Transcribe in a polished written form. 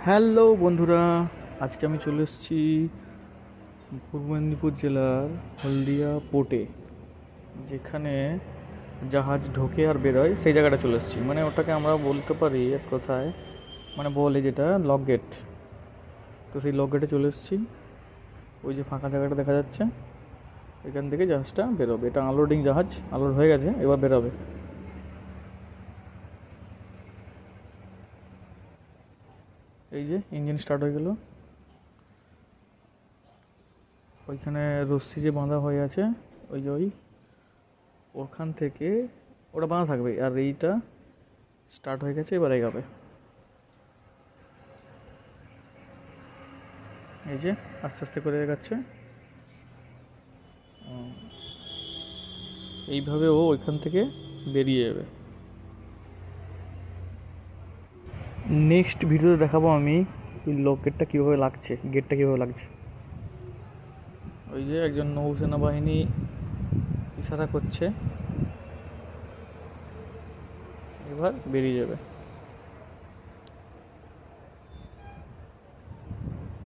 Hello বন্ধুরা, আজকে আমি চলে এসেছি পূর্ব মেদিনীপুর জেলার হলদিয়া পোর্টে, যেখানে জাহাজ ঢোকে আর বেরোয় সেই জায়গাটা চলে এসেছি। মানে ওটাকে আমরা বলতে পারি এক কথায়, মানে বলে যেটা লক গেট। তো সেই লক গেটে চলে এসেছি। ওই যে ফাঁকা জায়গাটা দেখা যাচ্ছে, এখান থেকে জাহাজটা বেরোবে। এটা আনলোডিং জাহাজ, আনলোড হয়ে গেছে, এবার বেরোবে। এই যে ইঞ্জিন স্টার্ট হয়ে গেল। ওইখানে রশ্মি যে বাঁধা হয়ে আছে, ওই যে ওখান থেকে ওটা বাঁধা থাকবে, আর এইটা স্টার্ট হয়ে গেছে, এবার এগাবে। এই যে আস্তে আস্তে করে এগাচ্ছে। এইভাবে ও ওইখান থেকে বেরিয়ে যাবে। নেক্সট ভিডিওতে দেখাবো আমি ওই লক গেটটা কীভাবে লাগছে, গেটটা কীভাবে লাগছে। ওই যে একজন নৌসেনা বাহিনী ইশারা করছে, এবার বেরিয়ে যাবে।